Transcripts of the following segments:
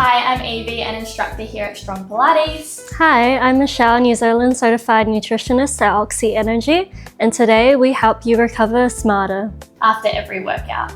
Hi, I'm Evie, an instructor here at Strong Pilates. Hi, I'm Michelle, New Zealand certified nutritionist at OXYENERGY, and today we help you recover smarter After every workout.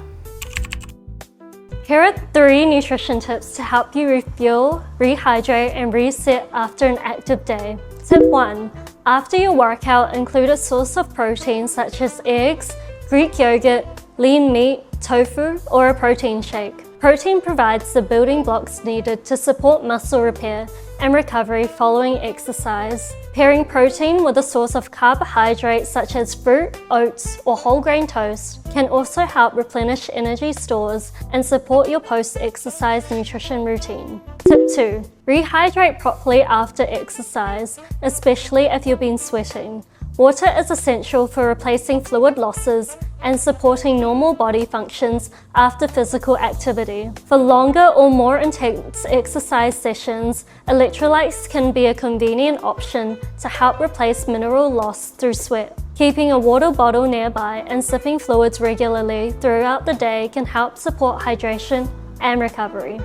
Here are 3 nutrition tips to help you refuel, rehydrate, and reset after an active day. Tip 1. After your workout, include a source of protein such as eggs, Greek yogurt, lean meat, tofu, or a protein shake. Protein provides the building blocks needed to support muscle repair and recovery following exercise. Pairing protein with a source of carbohydrates such as fruit, oats, or whole grain toast can also help replenish energy stores and support your post-exercise nutrition routine. Tip 2. Rehydrate properly after exercise, especially if you've been sweating. Water is essential for replacing fluid losses and supporting normal body functions after physical activity. For longer or more intense exercise sessions, electrolytes can be a convenient option to help replace mineral loss through sweat. Keeping a water bottle nearby and sipping fluids regularly throughout the day can help support hydration and recovery.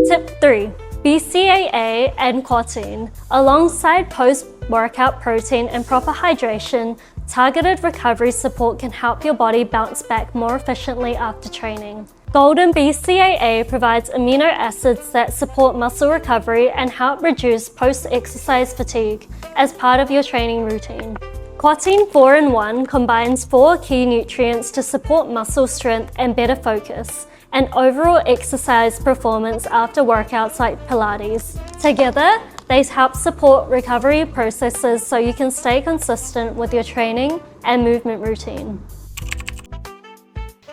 Tip 3. BCAA and Quatine. Alongside post-workout protein and proper hydration, targeted recovery support can help your body bounce back more efficiently after training. Golden BCAA provides amino acids that support muscle recovery and help reduce post-exercise fatigue as part of your training routine. Quatine 4-in-1 combines 4 key nutrients to support muscle strength and better focus and overall exercise performance after workouts like Pilates. Together, they help support recovery processes so you can stay consistent with your training and movement routine.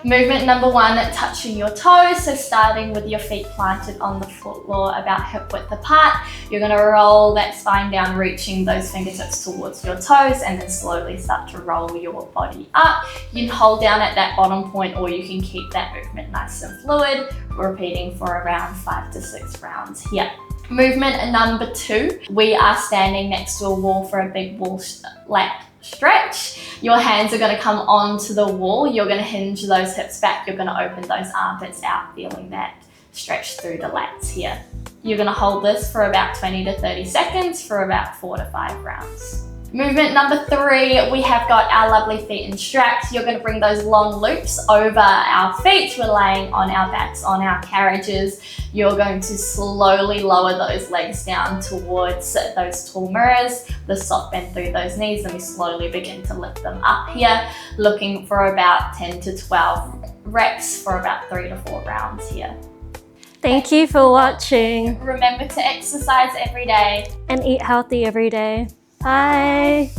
Movement number 1, touching your toes. So starting with your feet planted on the floor about hip width apart. You're going to roll that spine down, reaching those fingertips towards your toes, and then slowly start to roll your body up. You can hold down at that bottom point, or you can keep that movement nice and fluid, repeating for around 5 to 6 rounds here. Movement number 2, we are standing next to a wall for a big wall lat stretch. Your hands are going to come onto the wall. You're going to hinge those hips back. You're going to open those armpits out, feeling that stretch through the lats here. You're going to hold this for about 20 to 30 seconds for about 4 to 5 rounds. Movement number 3, we have got our lovely feet in straps. You're going to bring those long loops over our feet. We're laying on our backs on our carriages. You're going to slowly lower those legs down towards those tall mirrors, the soft bend through those knees, and we slowly begin to lift them up here, looking for about 10 to 12 reps for about 3 to 4 rounds here. Thank you for watching. Remember to exercise every day And eat healthy every day. Bye.